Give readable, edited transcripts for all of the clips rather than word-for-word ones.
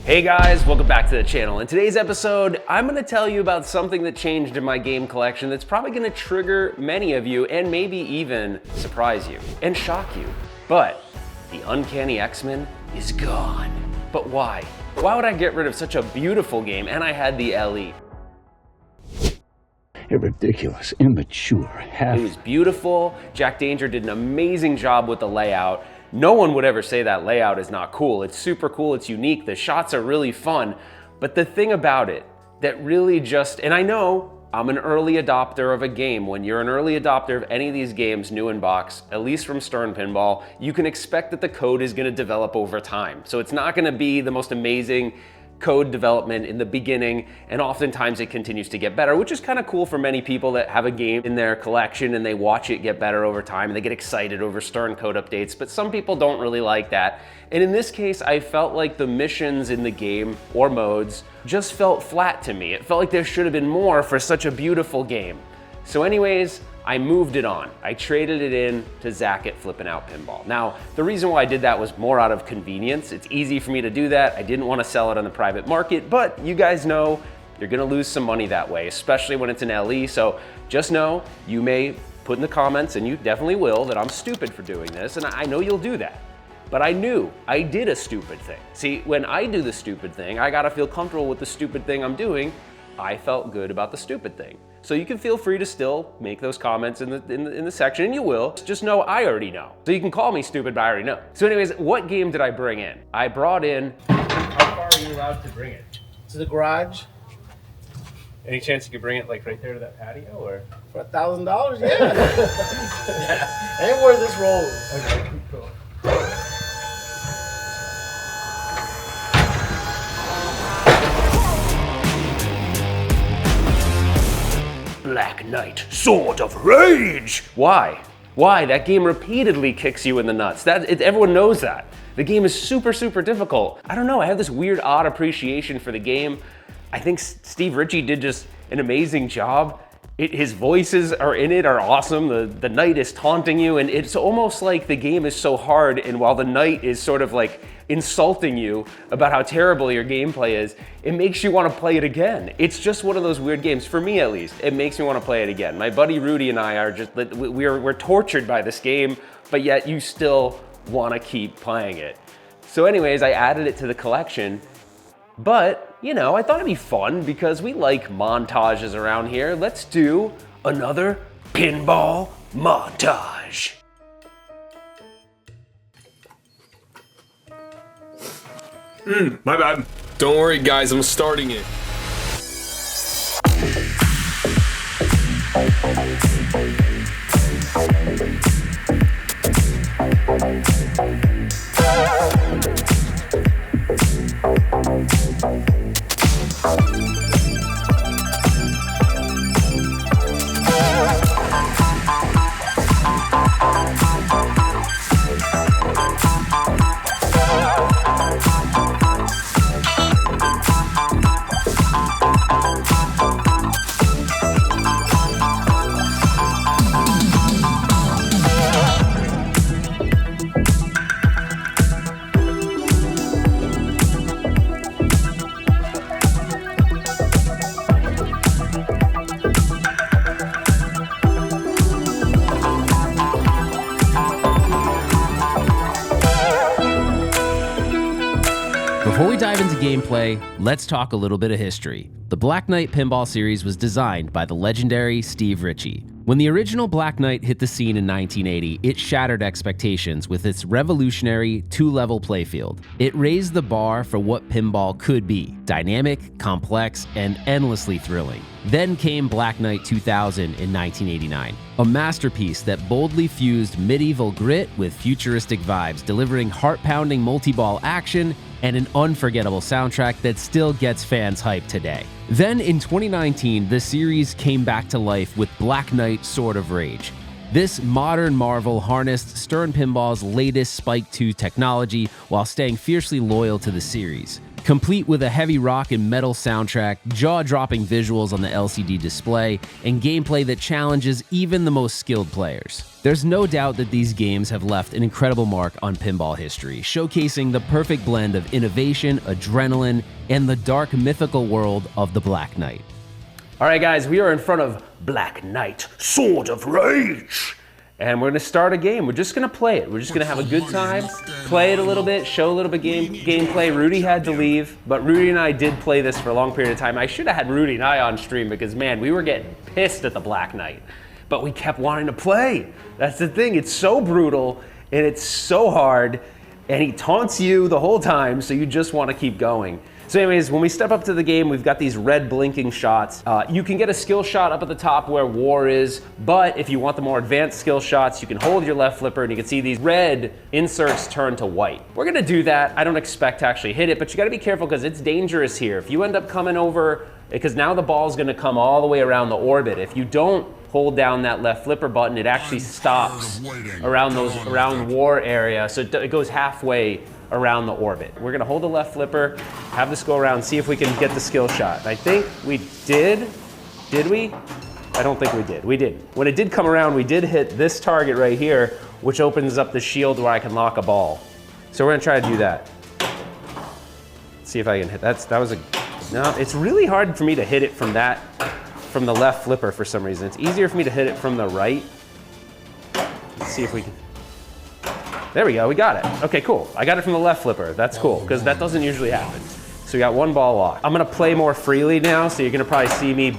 Hey guys, welcome back to the channel. In today's episode, I'm gonna tell you about something that changed in my game collection that's probably gonna trigger many of you and maybe even surprise you and shock you. But the Uncanny X-Men is gone. But why? Why would I get rid of such a beautiful game and I had the LE? A ridiculous, immature, It was beautiful. Jack Danger did an amazing job with the layout. No one would ever say that layout is not cool. It's super cool, it's unique, the shots are really fun. But the thing about it that really just, and I know I'm an early adopter of a game. When you're an early adopter of any of these games, new in box, at least from Stern Pinball, you can expect that the code is gonna develop over time. So it's not gonna be the most amazing code development in the beginning, and oftentimes it continues to get better, which is kind of cool for many people that have a game in their collection and they watch it get better over time and they get excited over Stern code updates, but some people don't really like that. And in this case, I felt like the missions in the game or modes just felt flat to me. It felt like there should have been more for such a beautiful game. So anyways, I moved it on. I traded it in to Zach at Flip N Out Pinball. Now, the reason why I did that was more out of convenience. It's easy for me to do that. I didn't want to sell it on the private market, but you guys know you're gonna lose some money that way, especially when it's an LE. So just know you may put in the comments, and you definitely will, that I'm stupid for doing this, and I know you'll do that. But I knew I did a stupid thing. See, when I do the stupid thing, I gotta feel comfortable with the stupid thing I'm doing. I felt good about the stupid thing. So you can feel free to still make those comments in the section, and you will. Just know I already know. So you can call me stupid, but I already know. So anyways, what game did I bring in? I brought in, how far are you allowed to bring it? To the garage. Any chance you could bring it like right there to that patio, or? For $1,000, yeah. Yeah. Anywhere this rolls. Okay, cool. Black Knight, Sword of Rage! Why? Why? That game repeatedly kicks you in the nuts. Everyone knows that. The game is super, super difficult. I don't know, I have this weird, odd appreciation for the game. I think Steve Ritchie did just an amazing job. His voices are awesome. The knight is taunting you, and it's almost like the game is so hard, and while the knight is sort of like insulting you about how terrible your gameplay is, it makes you want to play it again. It's just one of those weird games, for me at least. It makes me want to play it again. My buddy Rudy and I are just, we're tortured by this game, but yet you still want to keep playing it. So anyways, I added it to the collection, but you know, I thought it'd be fun because we like montages around here. Let's do another pinball montage. My bad. Don't worry, guys, I'm starting it. Before we dive into gameplay, let's talk a little bit of history. The Black Knight Pinball series was designed by the legendary Steve Ritchie. When the original Black Knight hit the scene in 1980, it shattered expectations with its revolutionary two-level playfield. It raised the bar for what pinball could be: dynamic, complex, and endlessly thrilling. Then came Black Knight 2000 in 1989, a masterpiece that boldly fused medieval grit with futuristic vibes, delivering heart-pounding multi-ball action and an unforgettable soundtrack that still gets fans hyped today. Then in 2019, the series came back to life with Black Knight Sword of Rage. This modern marvel harnessed Stern Pinball's latest Spike 2 technology while staying fiercely loyal to the series. complete with a heavy rock and metal soundtrack, jaw-dropping visuals on the LCD display, and gameplay that challenges even the most skilled players. There's no doubt that these games have left an incredible mark on pinball history, showcasing the perfect blend of innovation, adrenaline, and the dark mythical world of the Black Knight. All right, guys, we are in front of Black Knight, Sword of Rage. And we're gonna start a game. We're just gonna play it. We're just gonna have a good time, play it a little bit, show a little bit gameplay. Rudy had to leave, but Rudy and I did play this for a long period of time. I should have had Rudy and I on stream because, man, we were getting pissed at the Black Knight, but we kept wanting to play. That's the thing, it's so brutal and it's so hard, and he taunts you the whole time, so you just wanna keep going. So anyways, when we step up to the game, we've got these red blinking shots. You can get a skill shot up at the top where war is, but if you want the more advanced skill shots, you can hold your left flipper and you can see these red inserts turn to white. We're gonna do that. I don't expect to actually hit it, but you gotta be careful because it's dangerous here. If you end up coming over, because now the ball's gonna come all the way around the orbit. If you don't hold down that left flipper button, it actually stops around war area, so it goes halfway around the orbit. We're gonna hold the left flipper, have this go around, see if we can get the skill shot. I think we did. Did we? I don't think we did. We didn't. When it did come around, we did hit this target right here, which opens up the shield where I can lock a ball. So we're gonna try to do that. See if I can hit. That was a, no, it's really hard for me to hit it from the left flipper for some reason. It's easier for me to hit it from the right. Let's see if we can. There we go, we got it. Okay, cool. I got it from the left flipper. That's cool, because that doesn't usually happen. So we got one ball locked. I'm gonna play more freely now, so you're gonna probably see me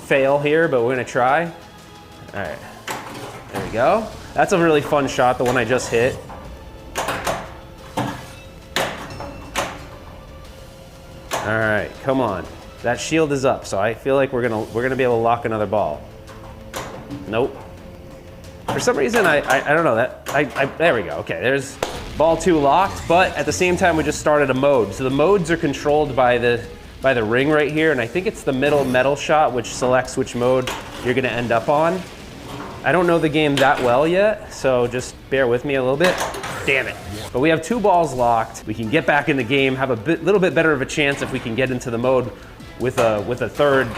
fail here, but we're gonna try. All right, there we go. That's a really fun shot, the one I just hit. All right, come on. That shield is up, so I feel like we're gonna be able to lock another ball. Nope. For some reason, I don't know, there we go, okay, there's ball 2 locked, but at the same time, we just started a mode. So the modes are controlled by the ring right here, and I think it's the middle metal shot, which selects which mode you're gonna end up on. I don't know the game that well yet, so just bear with me a little bit. Damn it. But we have 2 balls locked. We can get back in the game, have a little bit better of a chance if we can get into the mode with a third,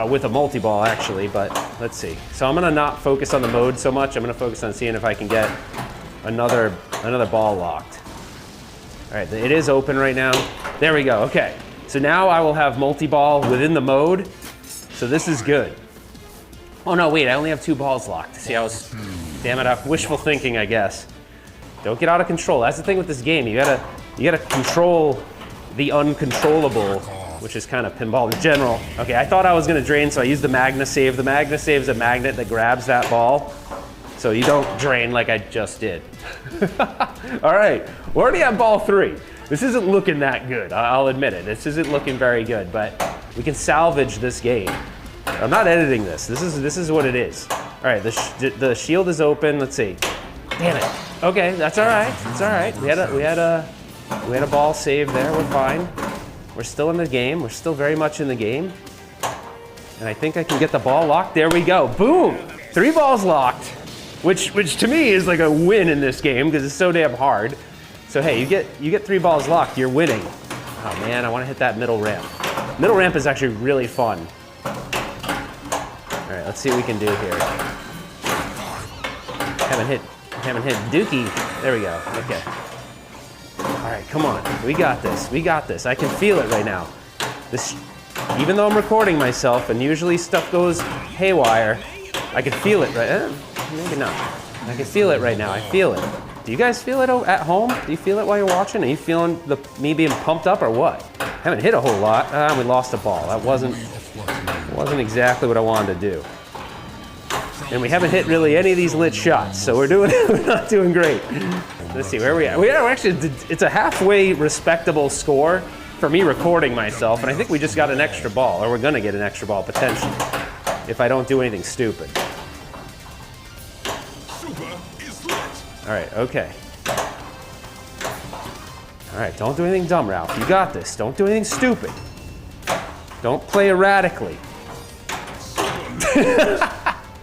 with a multi-ball actually, but let's see. So I'm gonna not focus on the mode so much. I'm gonna focus on seeing if I can get another ball locked. All right, it is open right now. There we go, okay. So now I will have multi-ball within the mode. So this is good. Oh no, wait, I only have 2 balls locked. See, damn it, I'm wishful thinking, I guess. Don't get out of control. That's the thing with this game. You gotta control the uncontrollable, which is kind of pinball in general. Okay, I thought I was gonna drain, so I used the Magna Save. The Magna Save is a magnet that grabs that ball, so you don't drain like I just did. All right, we're already on ball 3. This isn't looking that good, I'll admit it. This isn't looking very good, but we can salvage this game. I'm not editing this. This is what it is. All right, the shield is open. Let's see. Damn it. Okay, that's all right. It's all right. We had a ball save there. We're fine. We're still in the game. We're still very much in the game. And I think I can get the ball locked. There we go. Boom! 3 balls locked, which to me is like a win in this game because it's so damn hard. So hey, you get 3 balls locked, you're winning. Oh man, I want to hit that middle ramp. Middle ramp is actually really fun. All right, let's see what we can do here. Haven't hit Dookie. There we go. Okay. All right, come on. We got this. We got this. I can feel it right now. Even though I'm recording myself and usually stuff goes haywire, I can feel it right. Maybe not. I can feel it right now. I feel it. Do you guys feel it at home? Do you feel it while you're watching? Are you feeling me being pumped up or what? Haven't hit a whole lot. We lost a ball. That wasn't exactly what I wanted to do. And we haven't hit really any of these lit shots, so we're not doing great. Let's see, where are we at? It's a halfway respectable score for me recording myself, and I think we just got an extra ball, or we're gonna get an extra ball potentially, if I don't do anything stupid. All right, okay. All right, don't do anything dumb, Ralph. You got this. Don't do anything stupid. Don't play erratically.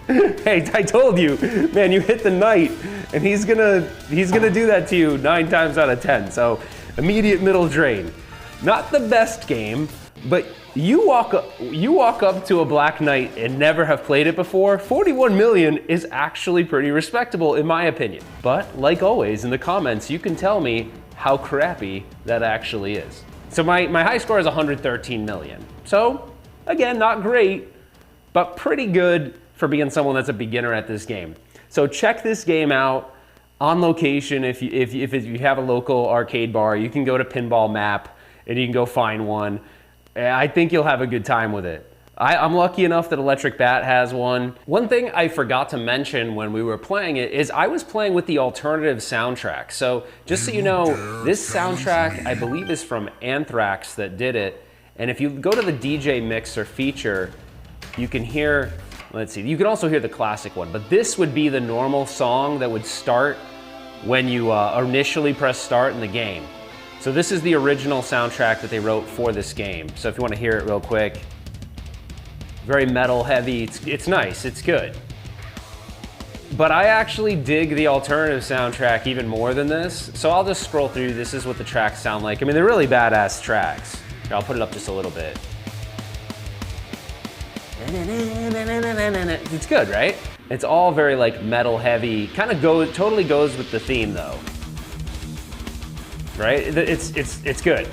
Hey, I told you, man, you hit the knight, and he's gonna do that to you 9 times out of 10. So Immediate middle drain. Not the best game, but you walk up to a Black Knight and never have played it before, 41 million is actually pretty respectable in my opinion. But like always in the comments, you can tell me how crappy that actually is. So my high score is 113 million. So again, not great, but pretty good for being someone that's a beginner at this game. So check this game out on location. If you have a local arcade bar, you can go to Pinball Map and you can go find one. I think you'll have a good time with it. I'm lucky enough that Electric Bat has one. One thing I forgot to mention when we were playing it is I was playing with the alternative soundtrack. So just so you know, this soundtrack I believe is from Anthrax that did it. And if you go to the DJ Mixer feature, you can hear, let's see, you can also hear the classic one, but this would be the normal song that would start when you initially press start in the game. So this is the original soundtrack that they wrote for this game. So if you want to hear it real quick, very metal heavy, it's nice, it's good. But I actually dig the alternative soundtrack even more than this. So I'll just scroll through, this is what the tracks sound like. I mean, they're really badass tracks. Here, I'll put it up just a little bit. It's good, right? It's all very like metal heavy, kind of totally goes with the theme though. Right? It's good.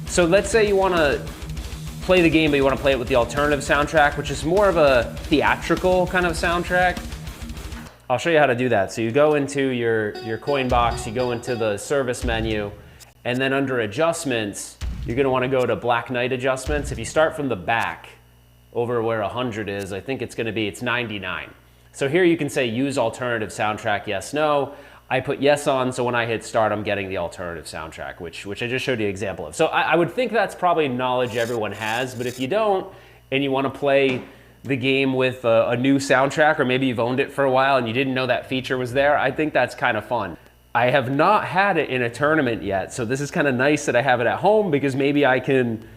So let's say you want to play the game, but you want to play it with the alternative soundtrack, which is more of a theatrical kind of soundtrack. I'll show you how to do that. So you go into your coin box, you go into the service menu, and then under adjustments, you're going to want to go to Black Knight adjustments. If you start from the back, over where 100 is, I think it's 99. So here you can say use alternative soundtrack, yes, no. I put yes on, so when I hit start, I'm getting the alternative soundtrack, which I just showed you an example of. So I would think that's probably knowledge everyone has, but if you don't, and you want to play the game with a new soundtrack, or maybe you've owned it for a while and you didn't know that feature was there, I think that's kind of fun. I have not had it in a tournament yet, so this is kind of nice that I have it at home because maybe I can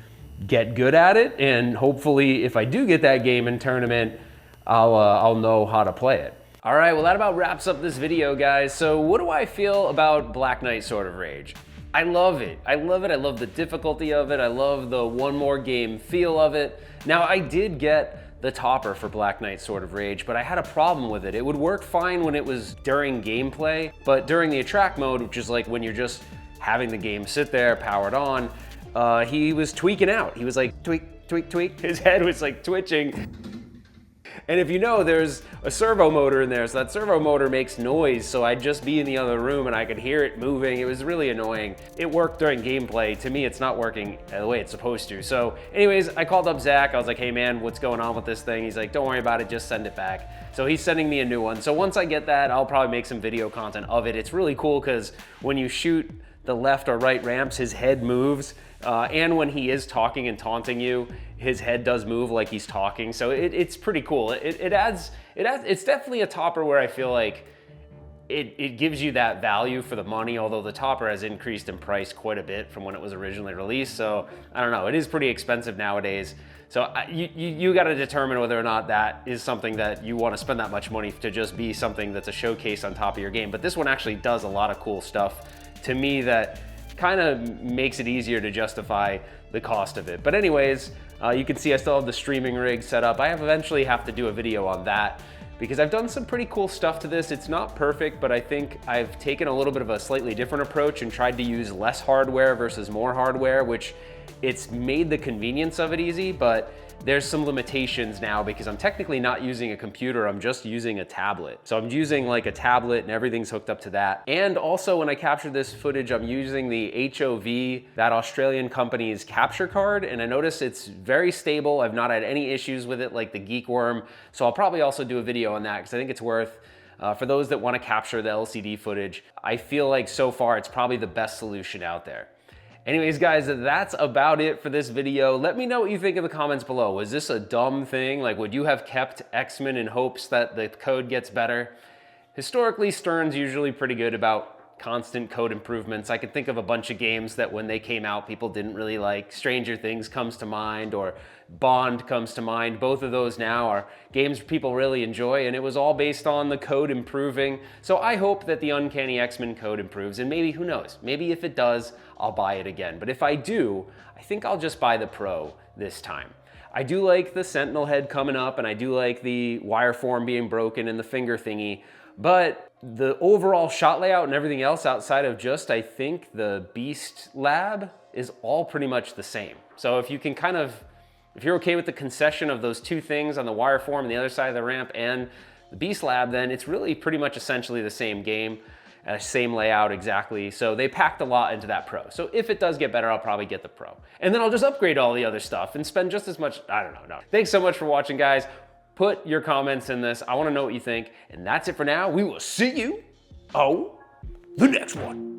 get good at it, and hopefully if I do get that game in tournament, I'll know how to play it. All right, well that about wraps up this video, guys. So what do I feel about Black Knight Sword of Rage? I love it. I love it. I love the difficulty of it. I love the one more game feel of it. Now I did get the topper for Black Knight Sword of Rage, but I had a problem with it. It would work fine when it was during gameplay, but during the attract mode, which is like when you're just having the game sit there, powered on, he was tweaking out. He was like, tweak, tweak, tweak. His head was like twitching. And if you know, there's a servo motor in there, so that servo motor makes noise, so I'd just be in the other room and I could hear it moving. It was really annoying. It worked during gameplay. To me, it's not working the way it's supposed to. So anyways, I called up Zach. I was like, hey man, what's going on with this thing? He's like, don't worry about it, just send it back. So he's sending me a new one. So once I get that, I'll probably make some video content of it. It's really cool because when you shoot the left or right ramps, his head moves. And when he is talking and taunting you, his head does move like he's talking. So it's pretty cool. It's definitely a topper where I feel like it gives you that value for the money, although the topper has increased in price quite a bit from when it was originally released. So I don't know, it is pretty expensive nowadays. So you got to determine whether or not that is something that you want to spend that much money to just be something that's a showcase on top of your game. But this one actually does a lot of cool stuff to me that kind of makes it easier to justify the cost of it. But anyways, you can see I still have the streaming rig set up. I eventually have to do a video on that because I've done some pretty cool stuff to this. It's not perfect, but I think I've taken a little bit of a slightly different approach and tried to use less hardware versus more hardware, which it's made the convenience of it easy, but there's some limitations now because I'm technically not using a computer, I'm just using a tablet. So I'm using like a tablet and everything's hooked up to that. And also when I capture this footage, I'm using the HOV, that Australian company's capture card, and I notice it's very stable. I've not had any issues with it like the Geek Worm. So I'll probably also do a video on that because I think it's worth, for those that want to capture the LCD footage, I feel like so far it's probably the best solution out there. Anyways, guys, that's about it for this video. Let me know what you think in the comments below. Was this a dumb thing? Like, would you have kept X-Men in hopes that the code gets better? Historically, Stern's usually pretty good about constant code improvements. I could think of a bunch of games that when they came out, people didn't really like. Stranger Things comes to mind, or Bond comes to mind. Both of those now are games people really enjoy, and it was all based on the code improving. So I hope that the Uncanny X-Men code improves, and maybe, who knows, maybe if it does, I'll buy it again. But if I do, I think I'll just buy the Pro this time. I do like the Sentinel head coming up, and I do like the wire form being broken and the finger thingy, but the overall shot layout and everything else outside of just, I think, the Beast Lab is all pretty much the same. So if you can kind of, if you're okay with the concession of those two things on the wire form and the other side of the ramp and the Beast Lab, then it's really pretty much essentially the same game, same layout exactly. So they packed a lot into that Pro. So if it does get better, I'll probably get the Pro. And then I'll just upgrade all the other stuff and spend just as much, I don't know. No. Thanks so much for watching, guys. Put your comments in this. I want to know what you think. And that's it for now. We will see you on the next one.